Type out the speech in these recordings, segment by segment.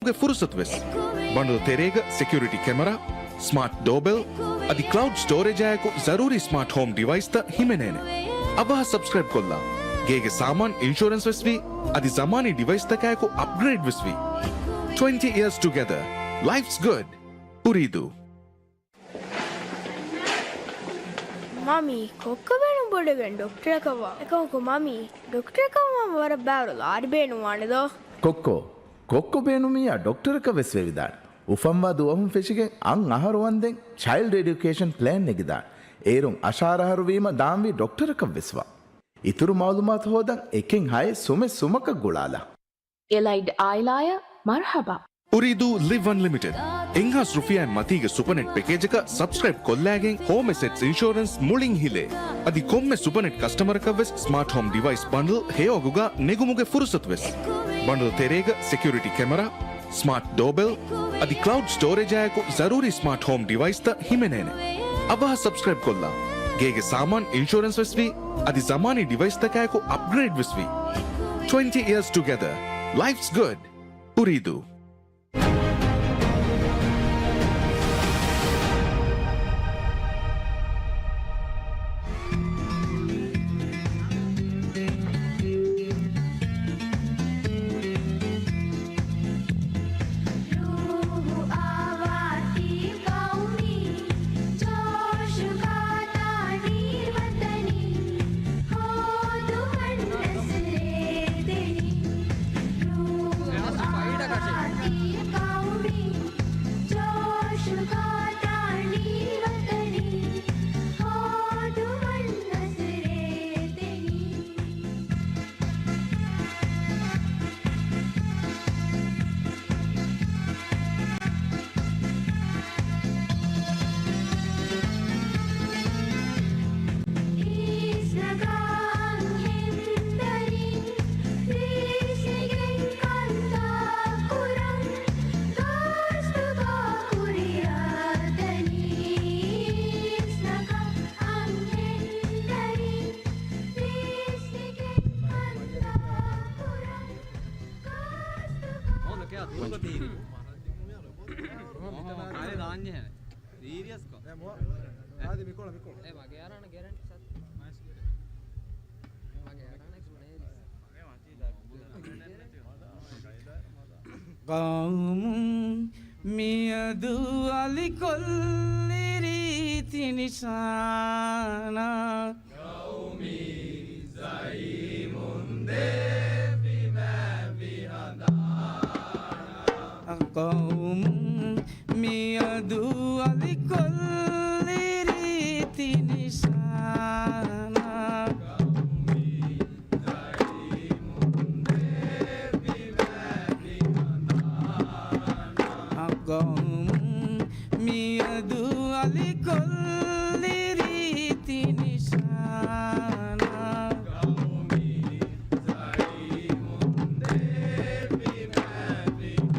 ಗೆ ಫುರ್ಸತ್ ವೆಸ್ ಬಂಡು ತೆರೆಗ ಸೆಕ್ಯೂರಿಟಿ ಕ್ಯಾಮೆರಾ ಸ್ಮಾರ್ಟ್ ಡೋರ್ಬೆಲ್ ಅದಿ ಕ್ಲೌಡ್ ಸ್ಟೋರೇಜ್ ಆಯಕು ಜರೂರಿ ಸ್ಮಾರ್ಟ್ ಹೋಮ್ ಡಿವೈಸ್ ತ ಹಿಮೆನೇನೆ ಅಬಹ ಸಬ್ಸ್ಕ್ರೈಬ್ ಕೊಲ್ಲ ಗೇಗೆ ಸಾಮಾನ್ ಇನ್ಶೂರೆನ್ಸ್ ವೆಸ್ವಿ ಅದಿ ಜಮಾನಿ ಡಿವೈಸ್ ತ ಕಾಯಕು upgrade ವೆಸ್ವಿ 20 years together life's good ಉರಿದು Mami, kokka benu bodeven doctor kawa. Ekako mami, doctor kawa wara bawru lari benu wanido. ಕೊಕ್ಕೊ ಬೇನುಮಿಯ ಡಾಕ್ಟರ್ಕ ವೆಸ್ವೆವಿದಾಡ್ ಉಫಂವಾ ದುವಹುಂ ಫೆಶಿಗೆ ಅಂ ಅಹರುವಂದೆಂ ಚೈಲ್ಡ್ ಎಡ್ಯುಕೇಷನ್ ಪ್ಲಾನ್ ನೆಗಿದಾಡ್ ಏರುಂ ಅಶಾರಹರುವೀಮ ದಾಂವಿ ಡಾಕ್ಟರ್ಕ ವೆಸ್ವಾ ಇತುರು ಮಾಲೂಮಾತ್ ಹೋದಂ ಎಕೆಂ ಹಾಯ್ ಸುಮೆ ಸುಮಕ ಗುಳಾಲ ಎಲೈಡ್ ಆಯ್ಲಾಯ ಮರ್ಹಬಾ ಉರಿದು ಲಿವ್ ಅನ್ಲಿಮಿಟೆಡ್ ಎಂಗಾಸ್ ರುಫಿಯಾನ್ ಮತಿಗೆ ಸೂಪರ್ನೆಟ್ ಪ್ಯಾಕೇಜ್ ಕ ಸಬ್ಸ್ಕ್ರೈಬ್ ಕೊಲ್ಲಾಗೆ ಹೋಮ್ ಅಸೆಟ್ಸ್ ಇನ್ಶೂರೆನ್ಸ್ ಮುಳಿಂಗ್ ಹಿಲೆ ಅದಿ ಕೊಮ್ಮೆ ಸೂಪರ್ನೆಟ್ ಕಸ್ಟಮರ್ ಕವೆಸ್ ಸ್ಮಾರ್ಟ್ ಹೋಮ್ ಡಿವೈಸ್ ಬಂಡಲ್ ಹೇಯೋಗುಗ ನೆಗುಮುಗೆ ಫುರ್ಸತ್ ವೆಸ್ ಬಂಡಲ್ ತೆರೆಗ ಸೆಕ್ಯೂರಿಟಿ ಕ್ಯಾಮೆರಾ ಸ್ಮಾರ್ಟ್ ಡೋರ್ಬೆಲ್ ಅದಿ ಕ್ಲೌಡ್ ಸ್ಟೋರೇಜ್ ಆಯಕು ಜರೂರಿ ಸ್ಮಾರ್ಟ್ ಹೋಮ್ ಡಿವೈಸ್ ತ ಹಿಮೆನೇನೆ ಅಬಹ ಸಬ್ಸ್ಕ್ರೈಬ್ ಕೊಲ್ಲ ಗೇಗೆ ಸಾಮಾನ್ ಇನ್ಶೂರೆನ್ಸ್ ವೆಸ್ವಿ ಅದಿ ಜಮಾನಿ ಡಿವೈಸ್ ತ ಕಾಯಕು upgrade ವೆಸ್ವಿ 20 years together life's good ಉರಿದು මියදු අලි කොල්ලිරී තිනිසාන ගෞමි සයිමුන්දේ විමැවිහදාන ගෞම මියදු අලි කොල්ලිරී තිනිසාන මියදු අලි කොල්ලිරී තිනිසාන ගෞමි සයිමුන්දේ විමැවිහදාන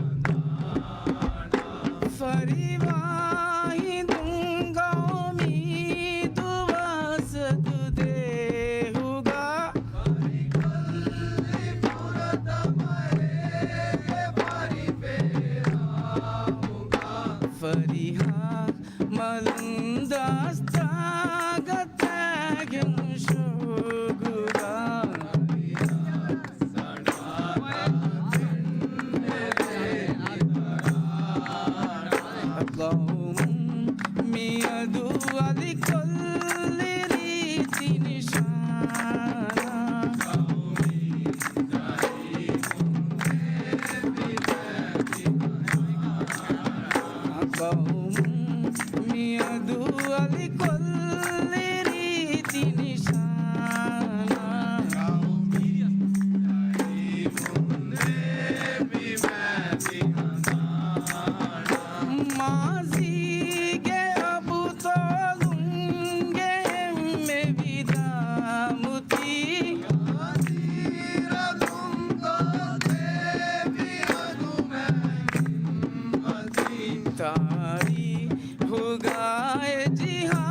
ෆරිවාහිදුන් ගෞමි දුවසදු දේහුගා පරිකොල්ලි පුරතමරේ फरिहा मलंदास्तागतागं शोगुरा गौम मियदु अली कोल्लिरी तिनिशाना मियदु अली कोल्लिरी तिनिशाना माज़ीगे अबु तोलुंगे में विदामुती तारी हो गाए जिहा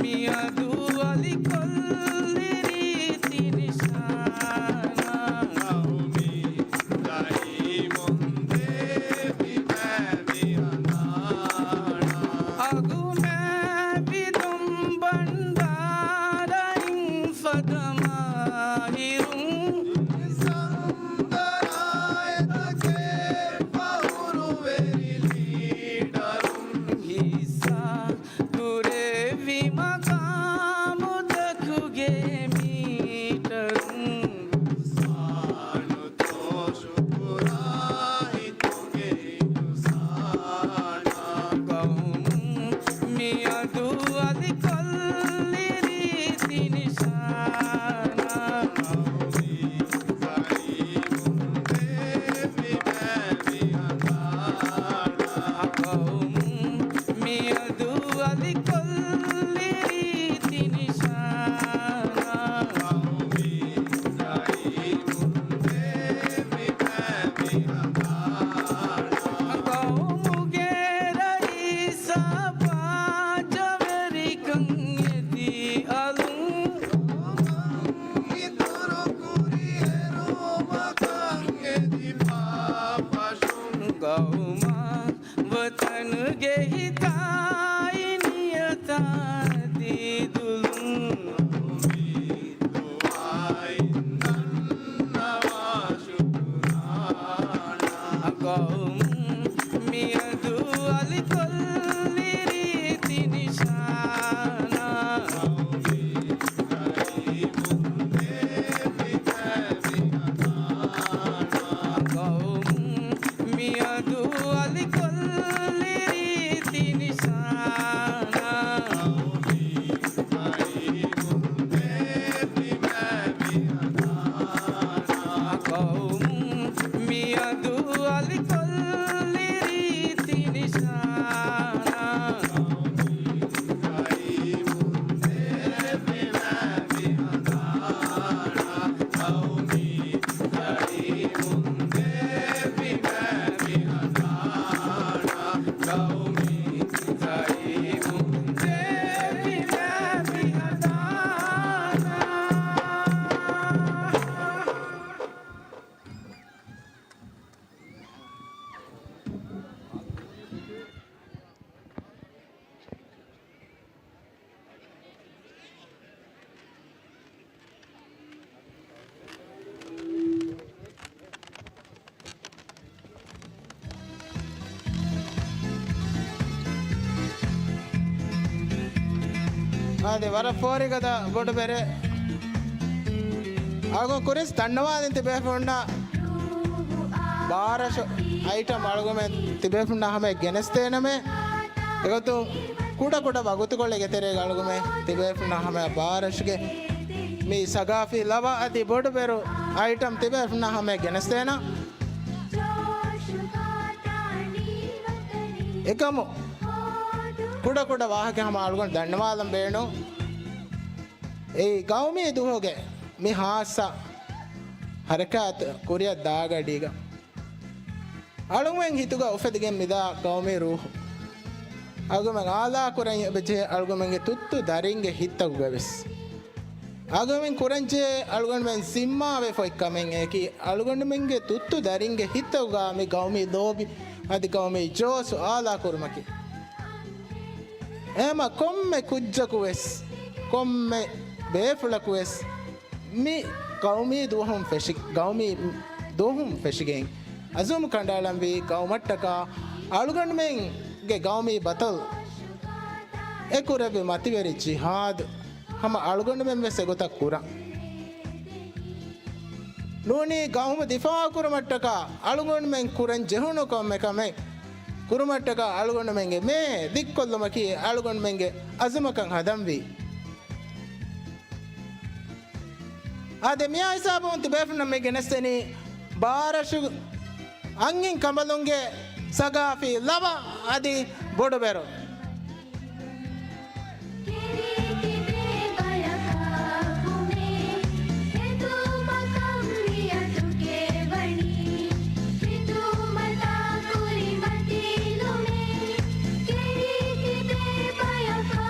මියදු අලි කොල්ලිරි තිනිශාන අවමි දහි මොන්දේ විමැවි අනාන අගුමෑ විදුම් බණ්ඩාරයින් ෆදමාහිරුම් ಅದೇ ವರ ಫೋರಿಗದ ಗೋಡು ಬೇರೆ ಆಗೋ ಕುರಿಸ್ ತಣ್ಣವಾದ ತಿಬೇಫುಂಡ ಬಾರಶು ಐಟಮ್ ಅಳಗುಮೆ ತಿಬೇಫುಂಡ ಹಮೆ ಗೆನಸ್ತೇನಮೆ ಇವತ್ತು ಕೂಡ ಕೂಡ ಬಗುತ್ತುಕೊಳ್ಳಿಗೆ ತೆರೆಗೆ ಅಳಗುಮೆ ತಿಬೇಫುಂಡ ಹಮೆ ಬಾರಶುಗೆ ಮೀ ಸಗಾಫಿ ಲವ ಅತಿ ಬೋಡು ಬೇರು ಐಟಮ್ ತಿಬೇಫುಂಡ ಹಮೆ ಗೆನಸ್ತೇನ ಏಕಮು ಕೂಡ ಕೂಡ ವಾಹಕ ಹಮ ಅಳ್ಕೊಂಡು ದಂಡವಾದಂ ಬೇಣು ಏ ಗೌಮಿ ಇದು ಹೋಗೆ ಮಿ ಹಾಸ ಹರಕಾತ್ ಕುರಿಯ ದಾಗಡೀಗ ಅಳುಮೆಂಗ್ ಹಿತುಗ ಉಫೆದಿಗೆ ಮಿದ ಗೌಮಿ ರೂಹು ಅಗುಮೆಂಗ್ ಆಲಾ ಕುರಂ ಬೆಜೆ ಅಳುಮೆಂಗೆ ತುತ್ತು ದರಿಂಗೆ ಹಿತ್ತಗು ಗವೆಸ್ ಅಗುಮೆಂಗ್ ಕುರಂಚೆ ಅಳುಗೊಂಡು ಮೆಂಗ್ ಸಿಮ್ಮಾವೆ ಫೊಯ್ಕಮೆಂಗ್ ಏಕಿ ಅಳುಗೊಂಡು ಮೆಂಗೆ ತುತ್ತು ದರಿಂಗೆ ಹಿತ್ತಗುಗ ಮಿ ಗೌಮಿ ದೋಬಿ ಅದಿ ಗೌಮಿ ಜೋಸು ಆಲಾ ಕುರುಮಕಿ ಏಮ ಕೊಮ್ಮೆ ಕುಜ್ಜಕು ವೆಸ್ ಕೊಮ್ಮೆ ಬೇಫುಳಕು ವೆಸ್ ಮಿ ಗೌಮಿ ದೋಹಂ ಫೆಶಿ ಗೌಮಿ ದೋಹಂ ಫೆಶಿಗೆಂಗ್ ಅಜುಮ್ ಕಂಡಾಳಂಬಿ ಗೌಮಟ್ಟಕ ಅಳುಗಂಡ್ ಮೆಂಗೆ ಗೌಮಿ ಬತಲ್ ಎಕುರಬಿ ಮತಿವೆರಿ ಜಿಹಾದ್ ಹಮ ಅಳುಗಂಡ್ ಮೆಂಬೆ ಸೆಗೊತ ಕುರ ನೂನಿ ಗೌಮ ದಿಫಾ ಕುರಮಟ್ಟಕ ಅಳುಗಂಡ್ ಮೆಂಗ್ ಕುರನ್ ಜೆಹುಣು ಕೊಮ್ಮೆ ಕಮೆ ಕುರುಮಟ್ಟಕ ಅಳುಗೊಂಡು ಮೆಂಗೆ ಮೇ ದಿಕ್ಕೊಲ್ಲಮಕಿ ಅಳುಗೊಂಡು ಮೆಂಗೆ ಅಜುಮಕಂ ಹದಂವಿ ಆದೆ ಮಿಯಾ ಹಿಸಾಬು ಅಂತ ಬೇಫ್ನ ಮೆಂಗೆ ನೆಸ್ತೇನಿ ಬಾರಶು ಅಂಗಿನ್ ಕಮಲುಂಗೆ ಸಗಾಫಿ ಲವ ಅದಿ ಬೋಡು ಬೇರು Bye.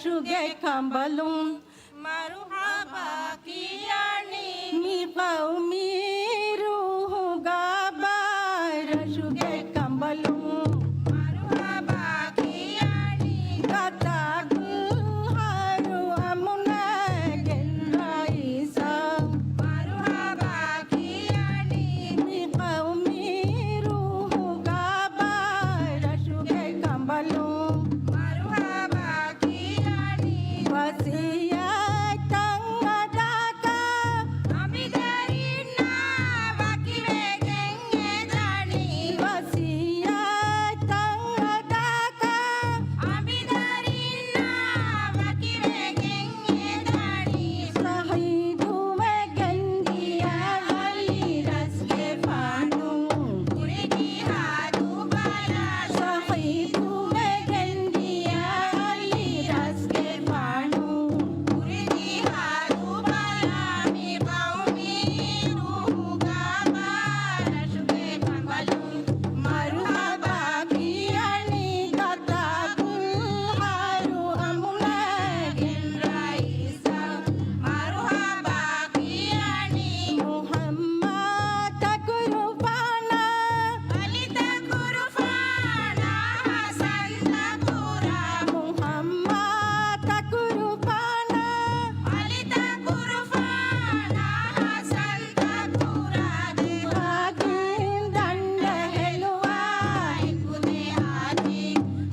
රශුගේ කම්බලුම් මරුහබා කියනි මි කවුමි රූහ් ගාබා රශුගේ කම්බලුම් මරුහබා කියනි ගතගුල් හරු අමුනගෙන් රයිසා මරුහබා කියනි මි කවුමි රූහ් ගාබා රශුගේ කම්බලුම් මරුහබා කියනි වසියතං අදාකා අමිදරින්නා වකිවේගෙන් එදනි වසියතං අදාකා අමිදරින්නා වකිවේගෙන් එදනි සහිදුවගෙන් දියා හලි රස්ගේ පානු කුරිදි හාදු බලා සහිදුවගෙන් දියා හලි රස්ගේ පානු කුරිදි හාදු බලා මි කවුමි රූහ් ගාබා රශුගේ කම්බලුම් මරුහබා කියනි ගතගුල් හරු අමුනගෙන් රයිසා මරුහබා කියනි මුහම්මද් තකුරුෆානා අලි තකුරුෆානා හසන් තකුරා මුහම්මද් තකුරුෆානා අලි තකුරුෆානා හසන් තකුරා දෙවාගින් දණ්ඩ හෙළුවා එකුදේ ආති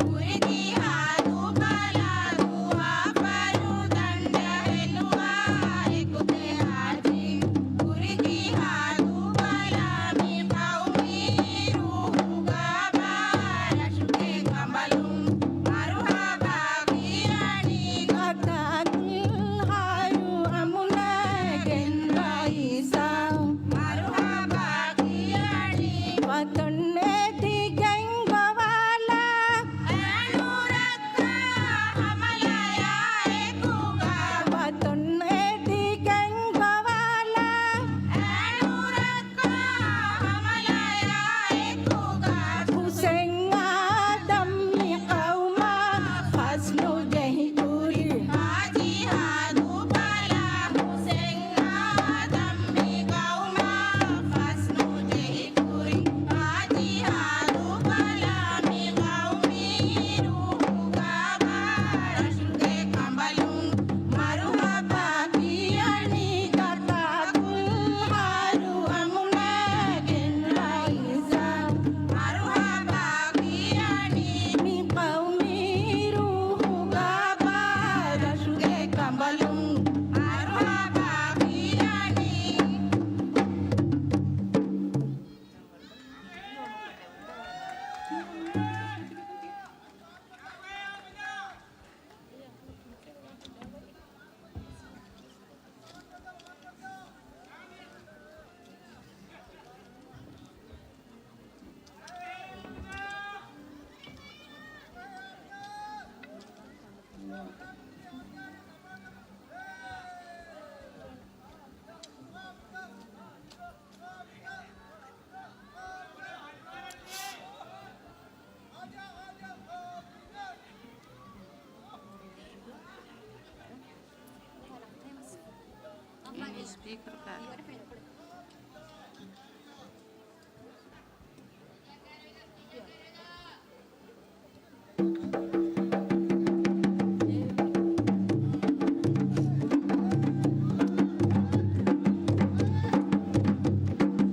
කුරිදි හාදු බලා දුවා පරු දණ්ඩ හෙළුවා එකුදේ ආති කුරිදි හාදු බලා මි කවුමි රූහ් ගාබා රශුගේ කම්බලුම් මරුහබා කියනි ගතගුල් හරු අමුනගෙන් රයිසා මරුහබා කියනි වතන්නේ දිගෙන් ගවාලා අනුරක්කා හමලයා එකුගා වතන්නේ දිගෙන් ගවාලා අනුරක්කා හමලයා එකුගා හුසෙන් ආදම් මි කවුමා ෆස්නු ජහි කුරි हाजी हादू बाला हुसैन आदम में गाउमा फसनु जही कुरी हाजी हादू बाला में गाउमी रूह गाबा रशुगे कमलुम मरुहबा कियनी गतागुल हारू अमुनගෙන් රයිසා මරුහබා කියනි මි කවුමි රූහ් ගාබා රශුගේ කම්බලුම් මරුහබා කියනි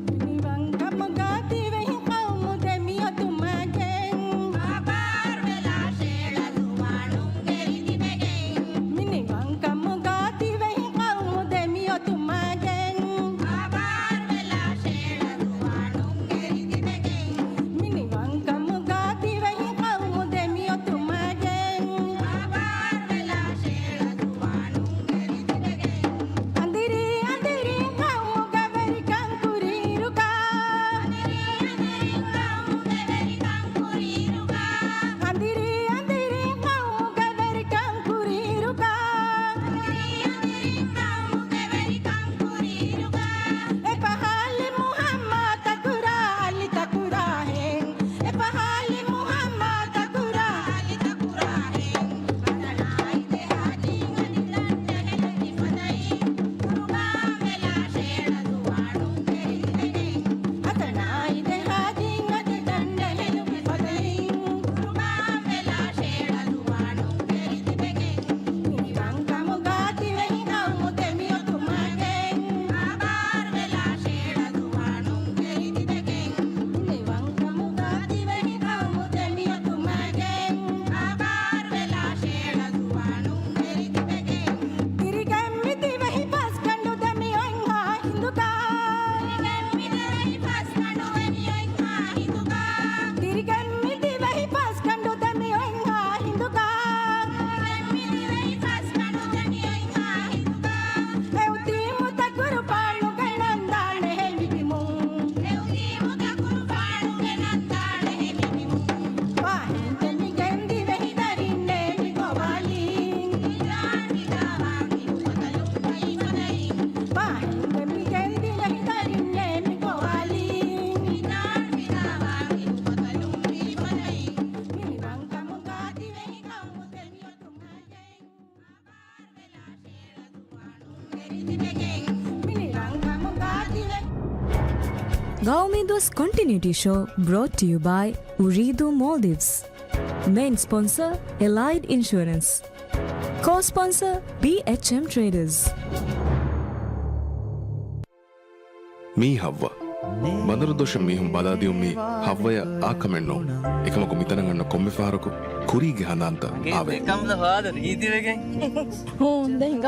නිවංගම ගාති වෙහි කවුමු දෙමිය තුමගෙන් ආපාර වෙලා ෂේල දුවානුම් ගෙරිදි බෙගෙන් මිනිවංගම ගාති වෙහි කවුමු දෙමිය තුමගෙන් Gaumidos Continuity Show brought to you by Uridu Maldives. Main sponsor Allied Insurance. Co-sponsor BHM Traders. ಮೀ ಹವ್ವ ಬಂದರು ದೋಷ ಮೀಹುಂ ಬಲಾದಿಯು ಮೀ ಹವ್ವಯ ಆಕಮೆಣ್ಣೋ ಏಕಮಕು ಮಿತನಗಣ್ಣ ಕೊಮ್ಮೆ ಫಾರಕು ಕುರಿಗೆ ಹನ ಅಂತ ಆವೆ කම්ද හාද නීතිවගෙන් හොන්ද හිඟ